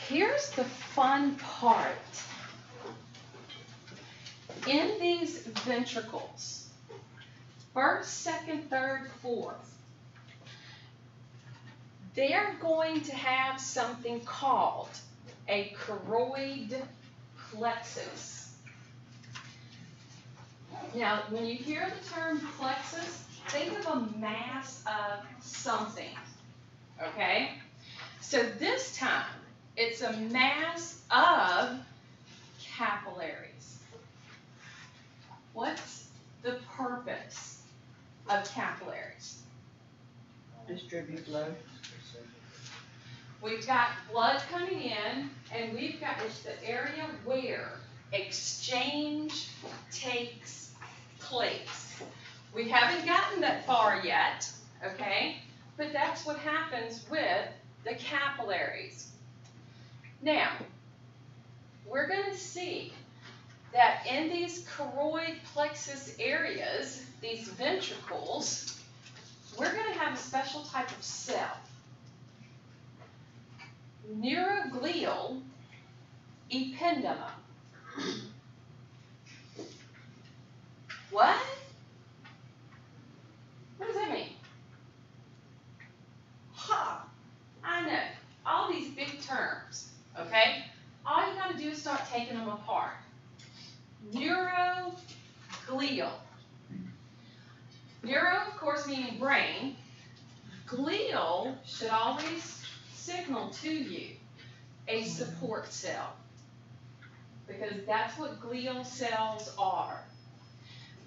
Here's the fun part. In these ventricles, first, second, third, fourth, they're going to have something called a choroid plexus. Now, when you hear the term plexus, think of a mass of something, okay? So this time, it's a mass of capillaries. What's the purpose of capillaries? Distribute blood. We've got blood coming in, and we've got, it's the area where exchange takes place. We haven't gotten that far yet, okay? But that's what happens with the capillaries. Now, we're going to see that in these choroid plexus areas, these ventricles, we're going to have a special type of cell. Neuroglial ependymma. What? What does that mean? Ha! I know. All these big terms, okay? All you got to do is start taking them apart. Neuroglial. Neuro, of course, meaning brain. Glial should always signal to you a support cell, because that's what glial cells are.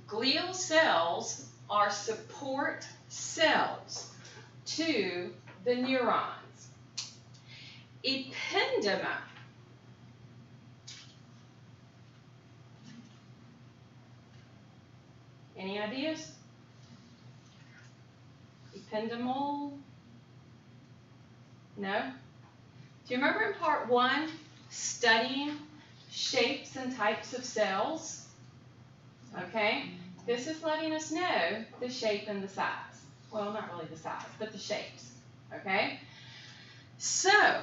Glial cells are support cells to the neurons. Ependymma. Any ideas? Ependymal? No? Do you remember in part 1, studying shapes and types of cells? Okay? This is letting us know the shape and the size. Well, not really the size, but the shapes. Okay? So,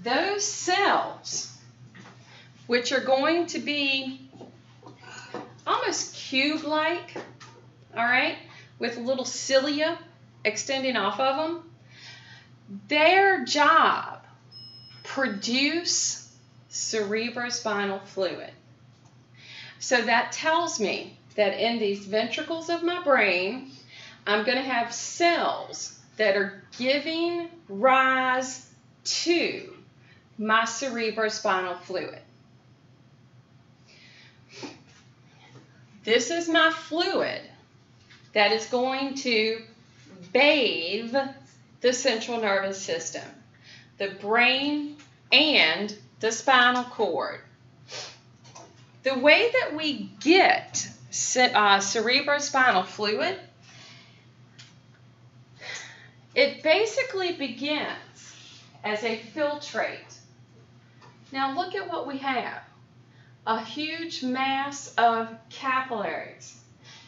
those cells, which are going to be almost cube-like, all right, with little cilia extending off of them, their job, produce cerebrospinal fluid. So that tells me that in these ventricles of my brain, I'm going to have cells that are giving rise to my cerebrospinal fluid. This is my fluid that is going to bathe the central nervous system, the brain, and the spinal cord. The way that we get cerebrospinal fluid, it basically begins as a filtrate. Now look at what we have. A huge mass of capillaries.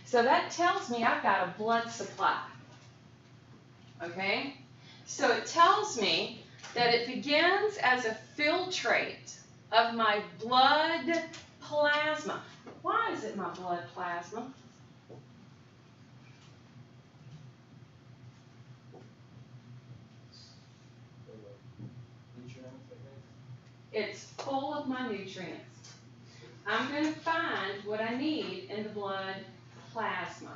So that tells me I've got a blood supply. Okay? So it tells me that it begins as a filtrate of my blood plasma. Why is it my blood plasma? It's full of my nutrients. I'm going to find what I need in the blood plasma.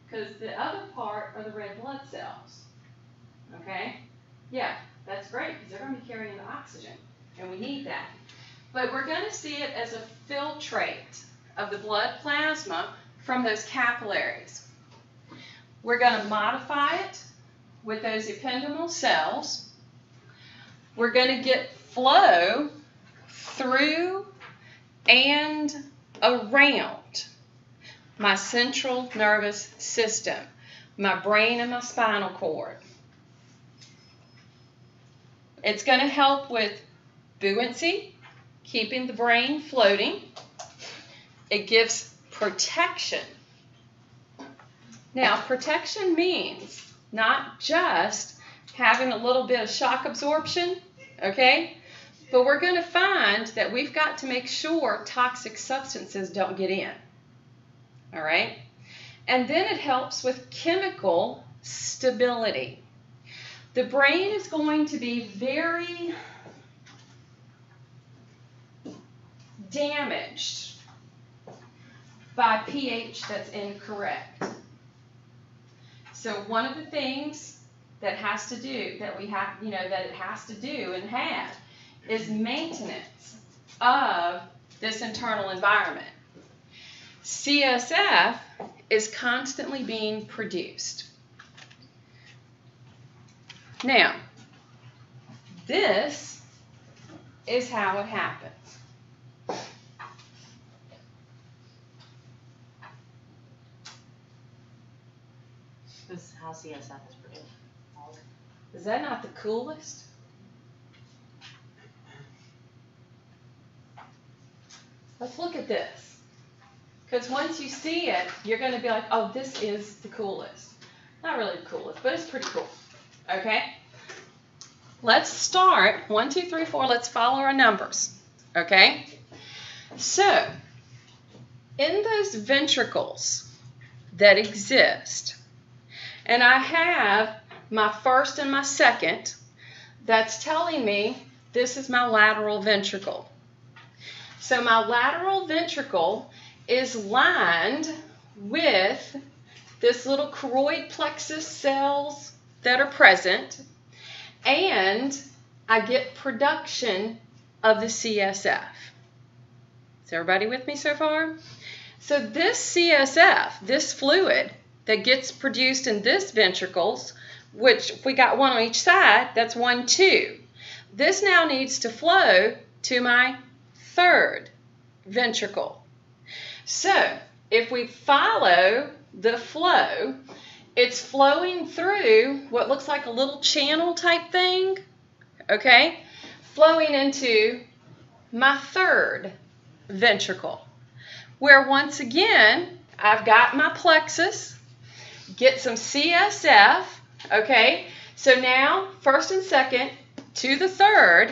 Because the other part are the red blood cells. Okay? Yeah, that's great because they're going to be carrying the oxygen. And we need that. But we're going to see it as a filtrate of the blood plasma from those capillaries. We're going to modify it with those ependymal cells. We're going to get flow through and around my central nervous system, my brain and my spinal cord. It's going to help with buoyancy, keeping the brain floating. It gives protection. Now, protection means not just having a little bit of shock absorption, okay? But we're going to find that we've got to make sure toxic substances don't get in, all right? And then it helps with chemical stability. The brain is going to be very damaged by pH that's incorrect. So one of the things that has to do, that we have, that it has to do and have, is maintenance of this internal environment. CSF is constantly being produced. Now, this is how it happens. This is how CSF is produced. Is that not the coolest? Let's look at this. Because once you see it, you're going to be like, oh, this is the coolest. Not really the coolest, but it's pretty cool. Okay? Let's start. 1, 2, 3, 4. Let's follow our numbers. Okay? So, in those ventricles that exist, and I have my first and my second, that's telling me this is my lateral ventricle. So my lateral ventricle is lined with this little choroid plexus cells that are present, and I get production of the CSF. Is everybody with me so far? So this CSF, this fluid that gets produced in this ventricles, which if we got one on each side, that's 1, 2. This now needs to flow to my third ventricle. So if we follow the flow, it's flowing through what looks like a little channel type thing, okay, flowing into my third ventricle, where once again I've got my plexus, get some CSF, okay, so now first and second to the third,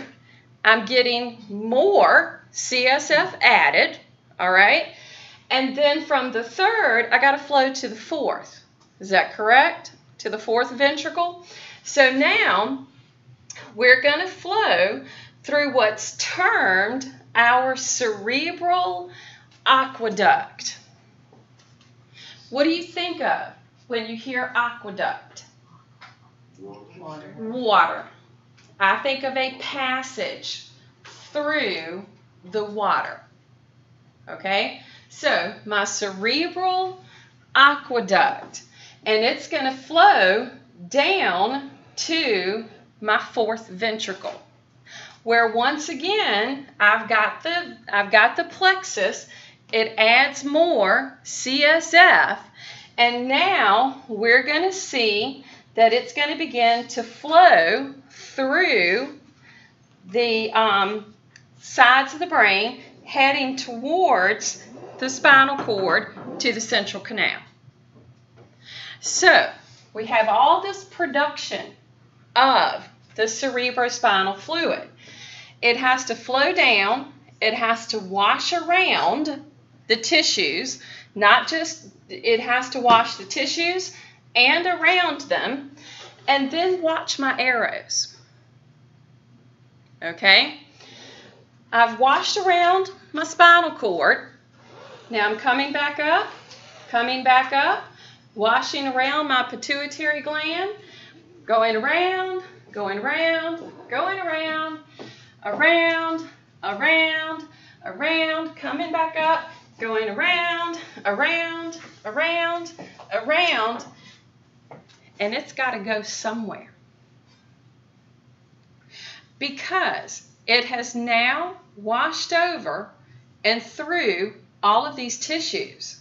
I'm getting more CSF added, all right, and then from the third I got to flow to the fourth. Is that correct? To the fourth ventricle. So now we're going to flow through what's termed our cerebral aqueduct. What do you think of when you hear aqueduct? Water. Water. I think of a passage through the water. Okay? So my cerebral aqueduct, and it's going to flow down to my fourth ventricle, where once again I've got the plexus. It adds more CSF, and now we're going to see that it's going to begin to flow through the sides of the brain, heading towards the spinal cord to the central canal. So we have all this production of the cerebrospinal fluid. It has to flow down. It has to wash around the tissues, not just, it has to wash the tissues and around them, and then watch my arrows. Okay? I've washed around my spinal cord. Now I'm coming back up, washing around my pituitary gland, going around, going around, going around, around, around, around, coming back up, going around, around, around, around, and it's got to go somewhere. Because it has now washed over and through all of these tissues.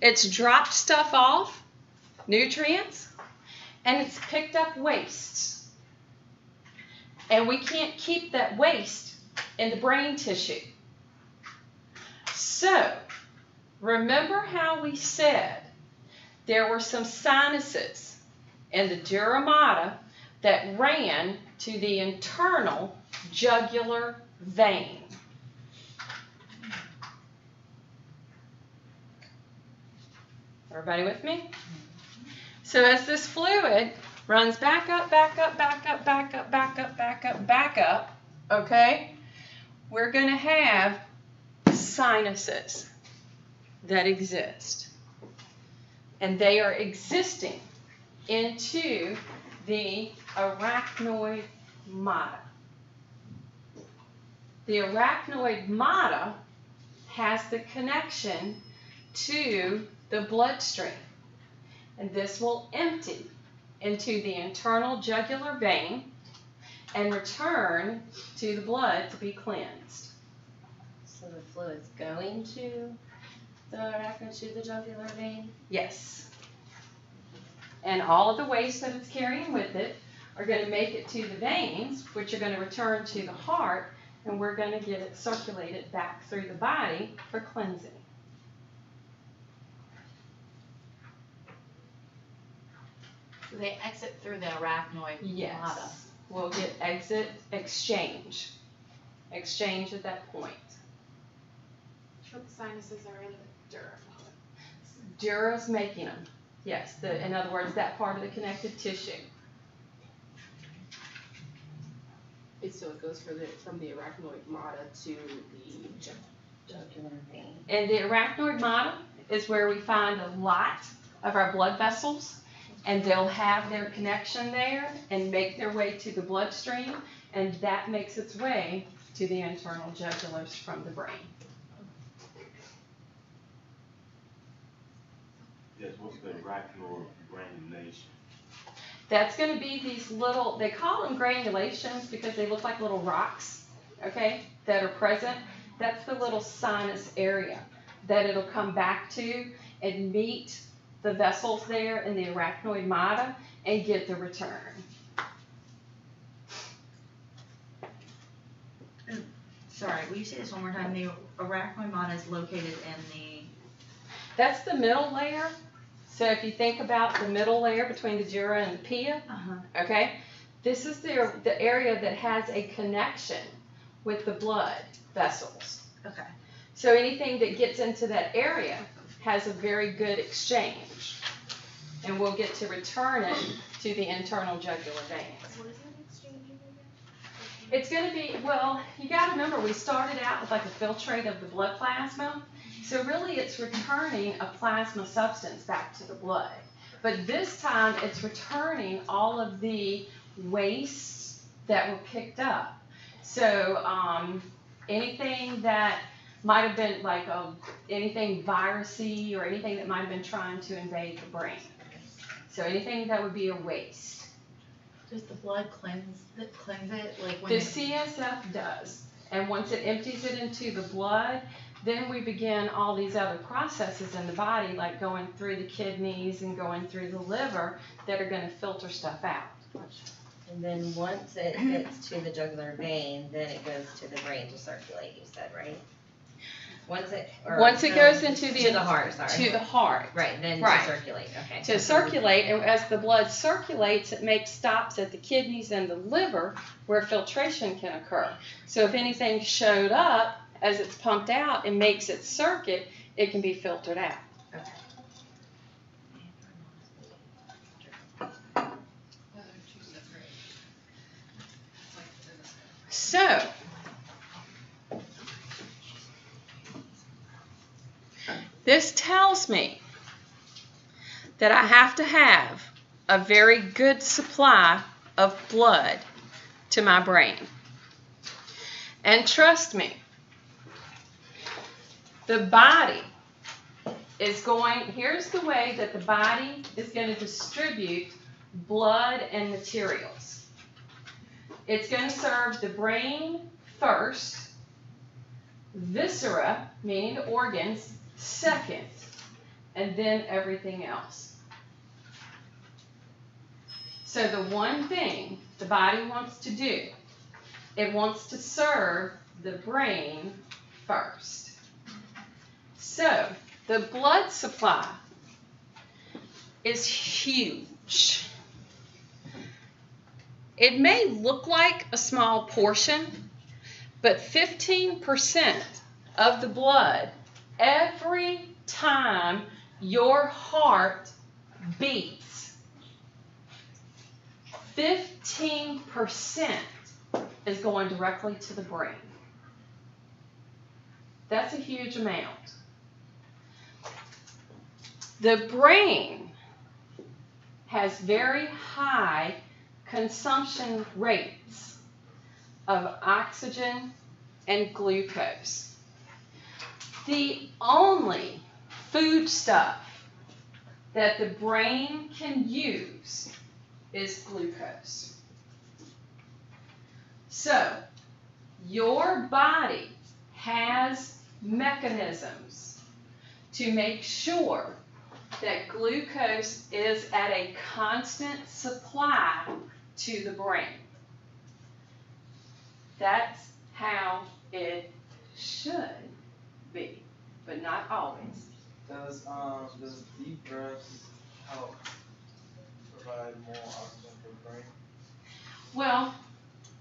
It's dropped stuff off, nutrients, and it's picked up waste. And we can't keep that waste in the brain tissue. So, remember how we said there were some sinuses in the dura mater that ran to the internal jugular vein. Everybody with me? So as this fluid runs back up, back up, back up, back up, back up, back up, back up, okay, we're going to have sinuses that exist. And they are existing into the arachnoid mata. The arachnoid mata has the connection to the bloodstream. And this will empty into the internal jugular vein and return to the blood to be cleansed. So the fluid's going to the jugular vein? Yes. And all of the waste that it's carrying with it are going to make it to the veins, which are going to return to the heart, and we're going to get it circulated back through the body for cleansing. So they exit through the arachnoid mata. Yes. We'll get exit exchange. Exchange at that point. Sure, the sinuses are in the dura. Dura's making them. Yes. In other words, that part of the connective tissue. So it goes from the arachnoid mata to the Jugular vein. And the arachnoid mata is where we find a lot of our blood vessels. And they'll have their connection there and make their way to the bloodstream, and that makes its way to the internal jugulars from the brain. Yes, what's the arachnoid granulation? That's going to be these little, they call them granulations because they look like little rocks, okay, that are present. That's the little sinus area that it'll come back to and meet the vessels there in the arachnoid mata and get the return. Sorry, will you say this one more time? The arachnoid mata is located in the... That's the middle layer. So if you think about the middle layer between the dura and the pia, okay, this is the area that has a connection with the blood vessels. Okay. So anything that gets into that area has a very good exchange, and we'll get to return it to the internal jugular veins. What is that exchanging again? It's going to be, well, you got to remember we started out with like a filtrate of the blood plasma, so really it's returning a plasma substance back to the blood. But this time it's returning all of the wastes that were picked up. So anything that might have been like anything virusy or anything that might have been trying to invade the brain. So anything that would be a waste. Does the blood cleanse it? Like when The CSF does. And once it empties it into the blood, then we begin all these other processes in the body, like going through the kidneys and going through the liver, that are going to filter stuff out. And then once it gets to the jugular vein, then it goes to the brain to circulate, you said, right? Once it goes into to the heart, sorry. To the heart. Right, then Right. to circulate, okay. To circulate, and as the blood circulates, it makes stops at the kidneys and the liver where filtration can occur. So if anything showed up as it's pumped out and makes its circuit, it can be filtered out. Okay. So, this tells me that I have to have a very good supply of blood to my brain. And trust me, the body is going, here's the way that the body is going to distribute blood and materials. It's going to serve the brain first, viscera, meaning the organs, second, and then everything else. So the one thing the body wants to do, it wants to serve the brain first. So the blood supply is huge. It may look like a small portion, but 15% of the blood every time your heart beats, 15% is going directly to the brain. That's a huge amount. The brain has very high consumption rates of oxygen and glucose. The only foodstuff that the brain can use is glucose. So, your body has mechanisms to make sure that glucose is at a constant supply to the brain. That's how it should be, but not always. Does deep breaths help provide more oxygen for the brain? Well,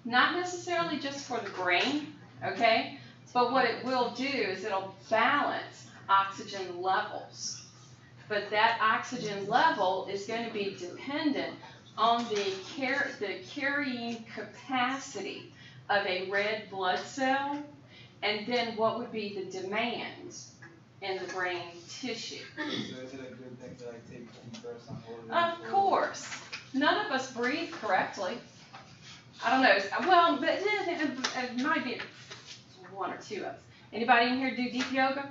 not necessarily just for the brain, okay? But what it will do is it'll balance oxygen levels. But that oxygen level is going to be dependent on the carrying capacity of a red blood cell, and then what would be the demands in the brain tissue. So is it a good thing to like take deep breaths and hold it? Of course. None of us breathe correctly. I don't know. Well, but it might be one or two of us. Anybody in here do deep yoga?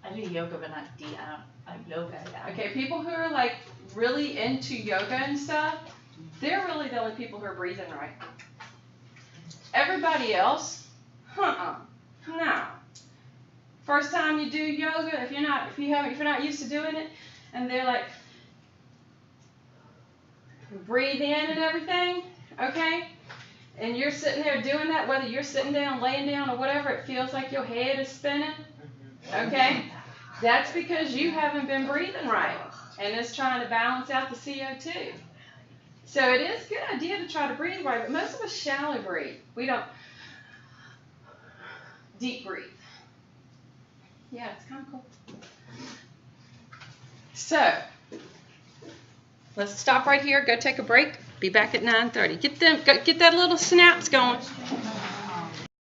I do yoga, but not deep. I yoga. Yeah. Okay, people who are like really into yoga and stuff, they're really the only people who are breathing right. Everybody else, no. First time you do yoga, if you're not used to doing it, and they're like, breathe in and everything, okay? And you're sitting there doing that, whether you're sitting down, laying down, or whatever, it feels like your head is spinning, okay? That's because you haven't been breathing right, and it's trying to balance out the CO2. So it is a good idea to try to breathe right, but most of us shallow breathe. We don't deep breathe. Yeah, it's kind of cool. So, let's stop right here, go take a break, be back at 9:30. Get that little synapse going.